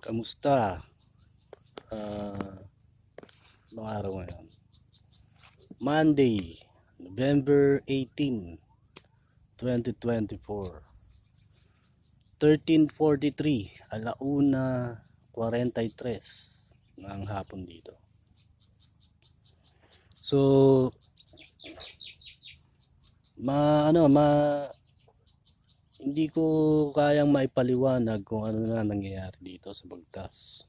Kamusta? Ah, Anong araw ngayon? Monday, November 18, 2024. 13:43, 1:43 ng hapon dito. So, ma ano, ma hindi ko kayang maipaliwanag kung ano na nangyayari dito sa Bagtas.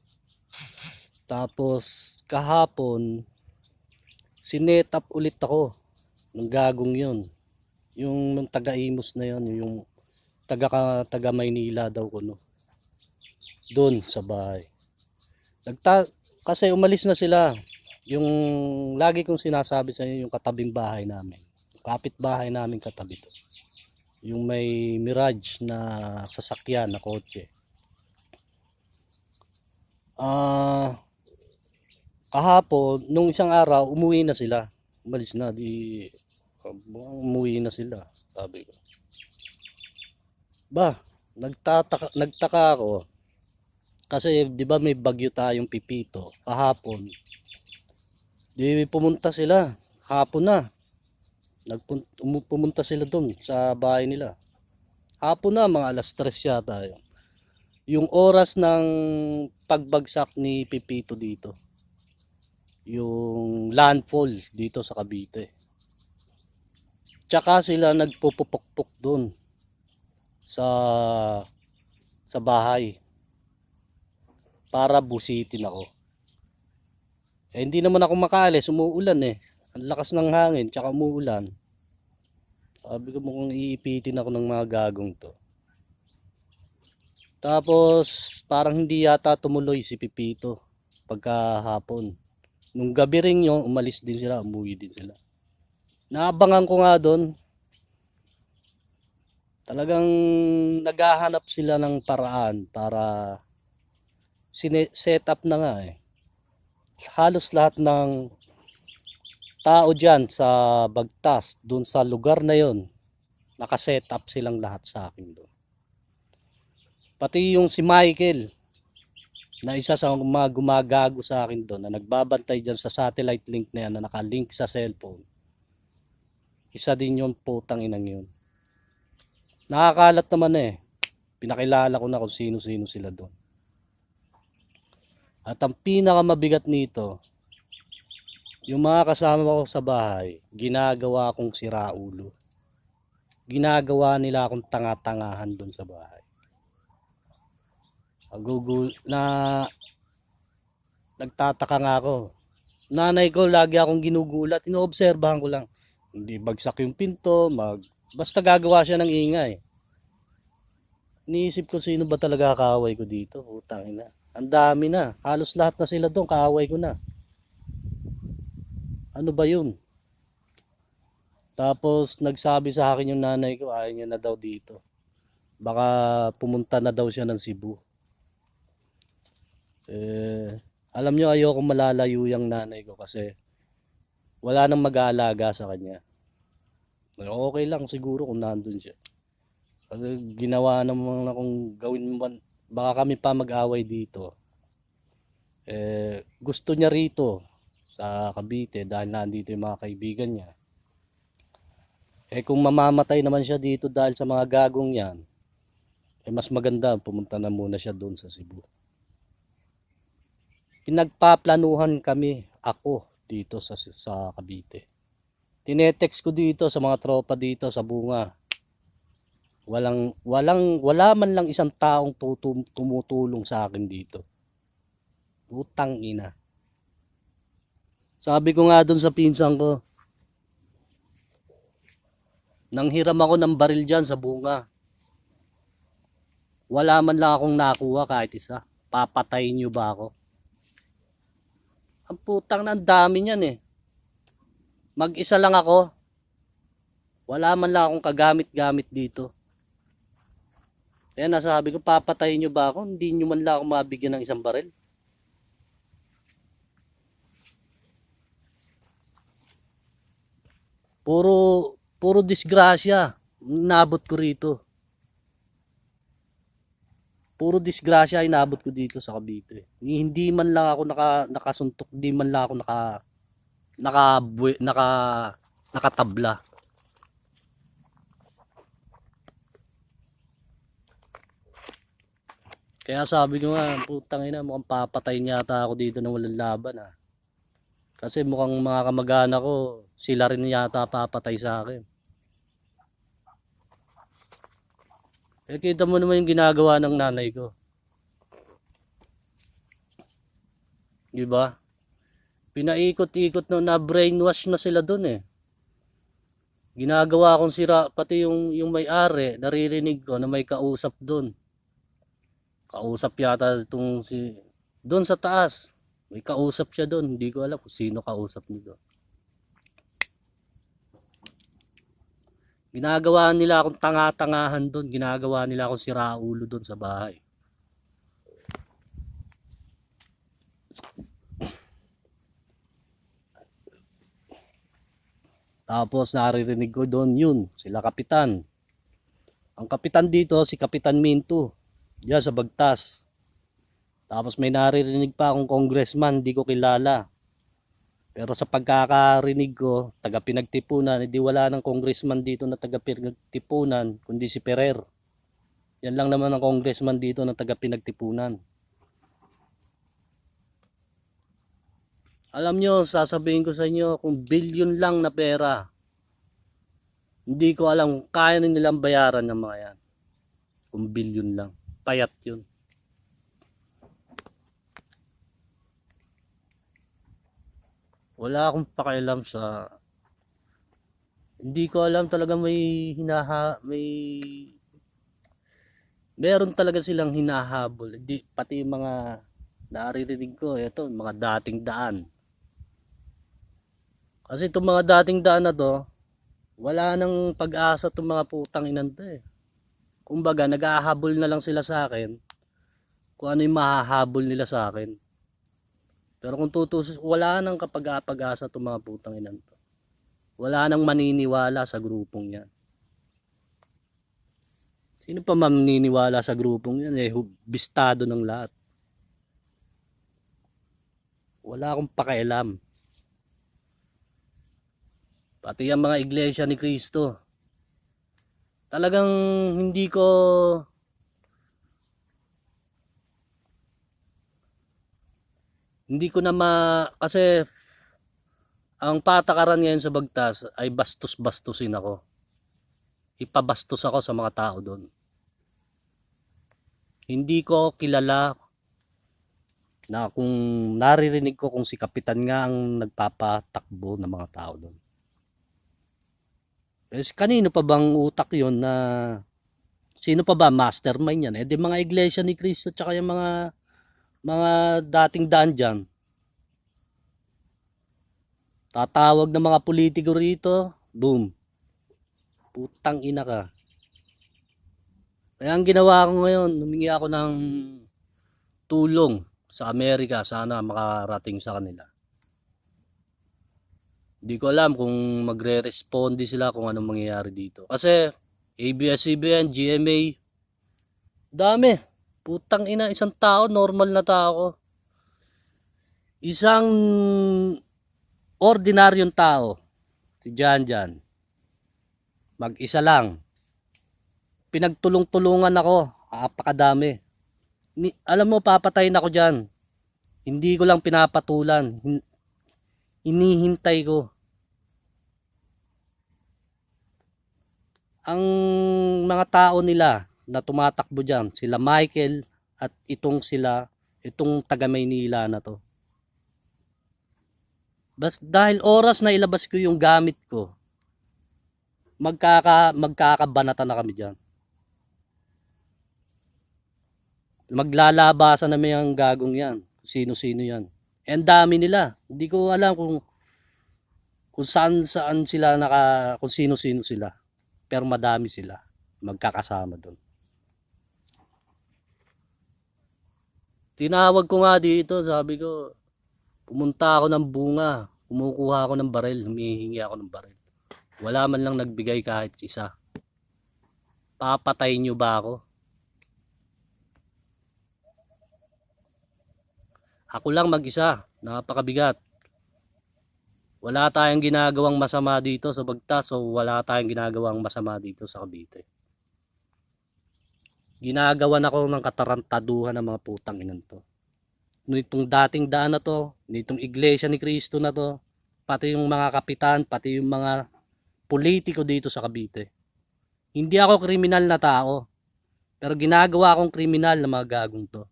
Tapos kahapon, sinetap ulit ako ng gagong 'yon. Yung taga-Imus na 'yon, yung taga Maynila daw ko, no. Doon sa bahay. Kasi umalis na sila. Yung lagi kong sinasabi sa inyo, yung katabing bahay namin. Kapit bahay namin katabi to. Yung may Mirage na sasakyan na kotse. Kahapon, nung isang araw, umuwi na sila. Umalis na, umuwi na sila, sabi ko. Ba, nagtaka ako. Kasi 'di ba may bagyo tayong Pipito kahapon. Di pumunta sila hapon na. Pumunta sila doon sa bahay nila. Hapon na, mga alas 3 yata yun. Yung oras ng pagbagsak ni Pipito dito. Yung landfall dito sa Cavite. Tsaka sila nagpupukpok doon sa bahay para busitin ako. Hindi naman ako makaalis, umuulan eh. Ang lakas ng hangin, tsaka umuulan. Sabi ko mukhang iipitin ako ng mga gagong to. Tapos parang hindi yata tumuloy si Pipito pagkahapon. Nung gabi rin yun, umalis din sila, umuwi din sila. Naabangan ko nga doon. Talagang naghahanap sila ng paraan para set up na nga eh. Halos lahat ng tao dyan sa Bagtas, dun sa lugar na yon, nakaset up silang lahat sa akin doon. Pati yung si Michael, na isa sa mga gumagago sa akin doon, na nagbabantay dyan sa satellite link na yan, na nakalink sa cellphone. Isa din yung putang inang yun. Nakakalat naman eh. Pinakilala ko na kung sino-sino sila doon. At ang pinakamabigat nito, yung mga kasama ko sa bahay, ginagawa kong siraulo. Ginagawa nila akong tanga-tangahan doon sa bahay. Nagtataka nga ako. Nanay ko lagi akong ginugulat, inoobserbahan ko lang. Hindi bagsak yung pinto, basta gagawa siya ng ingay. Iniisip ko sino ba talaga kaaway ko dito, putang ina. Ang dami na, halos lahat na sila doon, kaaway ko na. Ano ba yun? Tapos nagsabi sa akin yung nanay ko, ayaw niya na daw dito. Baka pumunta na daw siya ng Cebu. Alam nyo, ayoko malalayo yung nanay ko kasi wala nang mag-aalaga sa kanya. Okay lang siguro kung nandun siya. Kasi ginawa naman akong gawin man, baka kami pa mag-away dito. Gusto niya rito sa Cavite dahil nandito yung mga kaibigan niya. Kung mamamatay naman siya dito dahil sa mga gagong yan, mas maganda pumunta na muna siya doon sa Cebu. Pinagpaplanuhan kami, ako dito sa Cavite. Tinetext ko dito sa mga tropa dito sa Bunga. Wala man lang isang taong tumutulong sa akin dito. Putang ina. Sabi ko nga doon sa pinsan ko, nanghiram ako ng baril dyan sa Bunga. Wala man lang akong nakuha kahit isa. Papatayin nyo ba ako? Ang putang na, ang dami niyan eh. Mag-isa lang ako. Wala man lang akong kagamit-gamit dito. Kaya nasabi ko, papatayin nyo ba ako? Hindi nyo man lang ako mabigyan ng isang baril. Puro disgrasya nabot ko rito. Puro disgrasya ay inabot ko dito sa Cavite. Hindi man lang ako nakasuntok, hindi man lang ako naka, naka, nakatabla. Kaya sabi ko nga, putang ina, mukhang papatay yata ako dito ng walang laban ah. Kasi mukhang mga kamag-anak ko, sila rin yata papatay sa akin. Eh kita mo naman yung ginagawa ng nanay ko. Diba? Pinaikot-ikot na brainwash na sila dun eh. Ginagawa akong sira, pati yung may-ari, naririnig ko na may kausap dun. Kausap yata itong si doon sa taas. May kausap siya doon. Hindi ko alam kung sino kausap nito. Ginagawa nila akong tanga-tangahan doon. Ginagawa nila akong siraulo doon sa bahay. Tapos naririnig ko doon yun. Sila kapitan. Ang kapitan dito si Kapitan Minto. Diyan sa Bagtas. Tapos may naririnig pa akong congressman, hindi ko kilala. Pero sa pagkakarinig ko, taga Pinagtipunan, hindi wala ng congressman dito na taga Pinagtipunan, kundi si Ferrer. Yan lang naman ang congressman dito na taga Pinagtipunan. Alam nyo, sasabihin ko sa inyo, kung billion lang na pera, hindi ko alam kung kaya nilang bayaran ng mga yan. Kung billion lang. Payat yun. Wala akong pakialam sa... Hindi ko alam talaga meron talaga silang hinahabol. Hindi, pati yung mga naririnig ko, ito, mga dating daan. Kasi itong mga dating daan na to, wala nang pag-asa itong mga putang inan to eh. Kumbaga, nag-ahabol na lang sila sa akin kung ano yung mahahabol nila sa akin. Pero kung tutusin, wala nang kapag-asa itong mga putang inan to. Wala nang maniniwala sa grupong yan. Sino pa maniniwala sa grupong yan eh, bistado ng lahat. Wala akong pakialam. Pati yung mga iglesia ni Cristo. Talagang hindi ko na kasi ang patakaran ngayon sa Bagtas ay bastos-bastusin ako. Ipabastos ako sa mga tao doon. Hindi ko kilala na kung naririnig ko kung si Kapitan nga ang nagpapatakbo ng mga tao doon. Eh, kanino pa bang utak yon na sino pa ba mastermind yan? Eh di mga iglesia ni Cristo tsaka yung mga dating daan dyan. Tatawag ng mga politiko rito, boom. Putang ina ka. Kaya ang ginawa ko ngayon, humingi ako ng tulong sa Amerika, sana makarating sa kanila. Hindi ko alam kung magre-responde sila kung anong mangyayari dito. Kasi ABS-CBN, GMA, dami. Putang ina, isang tao, normal na tao. Isang ordinaryong tao, si Jan, mag-isa lang. Pinagtulong-tulungan ako, apakadami. Alam mo, papatayin ako dyan. Hindi ko lang pinapatulan. Hinihintay ko. Ang mga tao nila na tumatakbo dyan, sila Michael at itong taga Maynila na to. Dahil oras na ilabas ko yung gamit ko, magkakabanata na kami dyan. Maglalabasan na may ang gagong yan. Sino-sino yan. And dami nila. Hindi ko alam kung saan sila kung sino-sino sila. Pero madami sila magkakasama doon. Tinawag ko nga dito, sabi ko, pumunta ako ng bunga, kumukuha ako ng baril, humihingi ako ng baril. Wala man lang nagbigay kahit isa. Papatayin nyo ba ako? Ako lang mag-isa, napakabigat. Wala tayong ginagawang masama dito sa Bagtas, so wala tayong ginagawang masama dito sa Cavite. Ginagawan ako ng katarantaduhan ng mga putang inan to. Nitong dating daan na to, nitong Iglesia ni Cristo na to, pati yung mga kapitan, pati yung mga politiko dito sa Cavite. Hindi ako kriminal na tao, pero ginagawa akong kriminal na mga gagong to.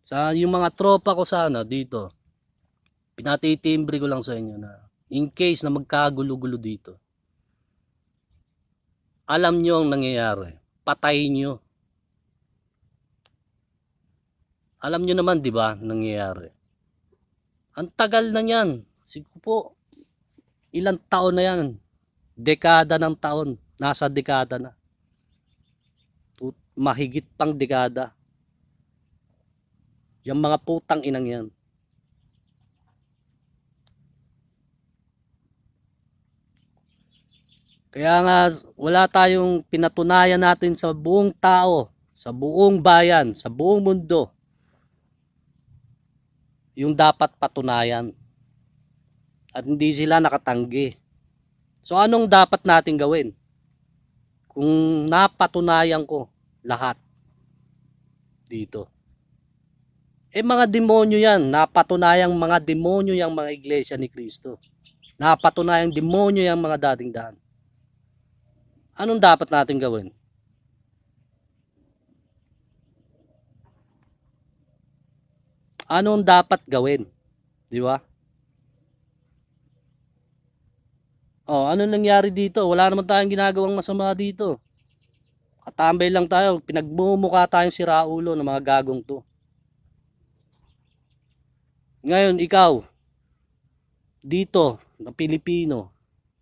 Sa yung mga tropa ko sana dito, pinatitimbre ko lang sa inyo na in case na magkagulo-gulo dito, alam nyo ang nangyayari, patay nyo. Alam nyo naman, di ba, nangyayari. Ang tagal na yan. Siguro po, ilang taon na yan. Dekada ng taon. Nasa dekada na. Mahigit pang dekada. Yung mga putang inang yan. Kaya nga, wala tayong pinatunayan natin sa buong tao, sa buong bayan, sa buong mundo, yung dapat patunayan. At hindi sila nakatanggi. So anong dapat natin gawin? Kung napatunayan ko lahat dito. Mga demonyo yan. Napatunayang mga demonyo yung mga iglesia ni Cristo. Napatunayang demonyo yung mga dating daan. Anong dapat natin gawin? Anong dapat gawin? Di ba? Ano nangyari dito? Wala naman tayong ginagawang masama dito. Katambay lang tayo. Pinagmumukha tayong siraulo ng mga gagong to. Ngayon, ikaw, dito, na Pilipino,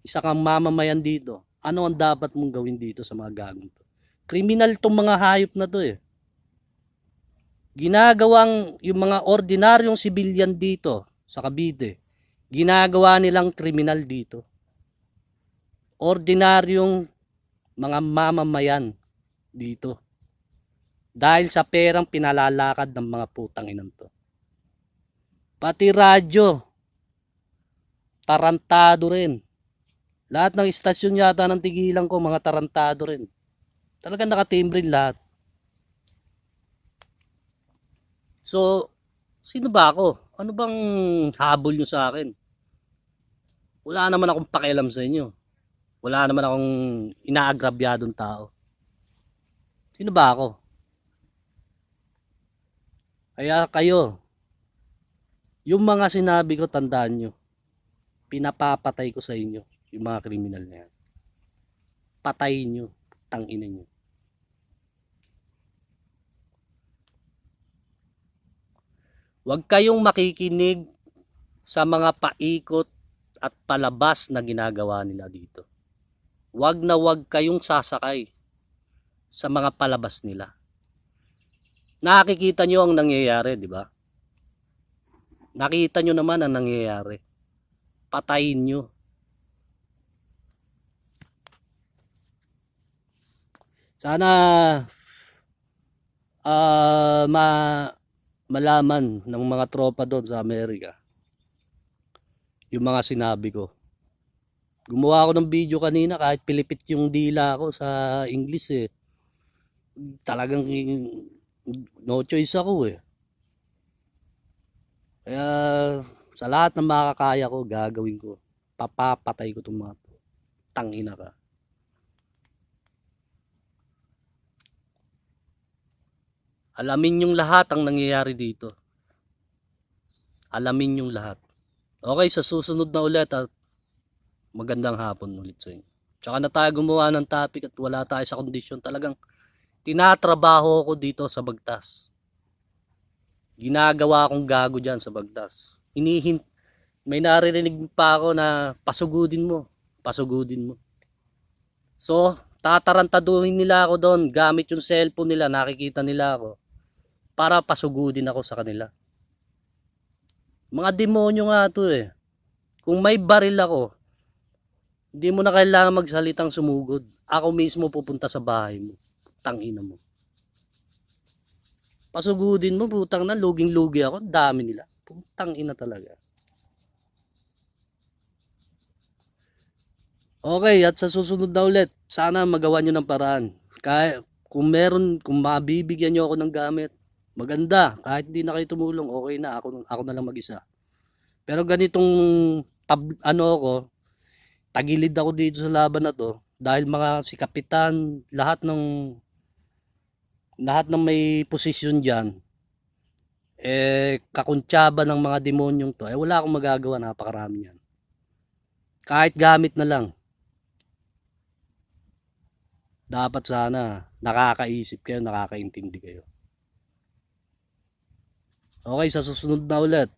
isa kang mamamayan dito, ano ang dapat mong gawin dito sa mga gagong to? Kriminal tong mga hayop na to eh. Ginagawang yung mga ordinaryong sibilyan dito sa Cavite, ginagawa nilang kriminal dito. Ordinaryong mga mamamayan dito. Dahil sa perang pinalalakad ng mga putang inang to. Pati radyo, tarantado rin. Lahat ng istasyon yata ng tigilan ko, mga tarantado rin. Talagang nakatimbre lahat. So, sino ba ako? Ano bang habol nyo sa akin? Wala naman akong pakialam sa inyo. Wala naman akong inaagrabyadong tao. Sino ba ako? Kaya kayo, yung mga sinabi ko, tandaan nyo. Pinapapatay ko sa inyo yung mga kriminal na yan. Patayin nyo. Tangina nyo. Huwag kayong makikinig sa mga paikot at palabas na ginagawa nila dito. Huwag na huwag kayong sasakay sa mga palabas nila. Nakikita nyo ang nangyayari, di ba? Nakita nyo naman ang nangyayari. Patayin nyo. Sana malaman ng mga tropa doon sa Amerika yung mga sinabi ko. Gumawa ako ng video kanina kahit pilipit yung dila ko sa English eh. Talagang no choice ako eh. Kaya sa lahat ng makakaya ko, gagawin ko. Papapatay ko itong mga tangina ka. Alamin yung lahat ang nangyayari dito. Alamin yung lahat. Okay, sa susunod na ulit at magandang hapon ulit sa inyo. Tsaka na tayo gumawa ng topic at wala tayo sa kondisyon. Talagang tinatrabaho ko dito sa Bagtas. Ginagawa akong gago dyan sa Bagtas. May naririnig pa ako na pasugudin mo. Pasugudin mo. So, tatarantaduhin nila ako doon. Gamit yung cellphone nila, nakikita nila ako. Para pasugudin ako sa kanila. Mga demonyo nga to eh. Kung may baril ako, hindi mo na kailangan magsalitang sumugod. Ako mismo pupunta sa bahay mo. Tangina mo. Pasugudin mo, putang na, luging-lugi ako. Ang dami nila. Putang ina talaga. Okay, at sa susunod na ulit, sana magawa nyo ng paraan. Kaya, kung mabibigyan nyo ako ng gamit, maganda. Kahit hindi na kayo tumulong, okay na. Ako na lang mag-isa. Pero ganitong, tagilid ako dito sa laban na to. Dahil mga si Kapitan, lahat ng may posisyon dyan, kakuntsaba ng mga demonyong to, wala akong magagawa, napakarami yan. Kahit gamit na lang. Dapat sana nakakaisip kayo, nakakaintindi kayo. Okay, sa susunod na ulit.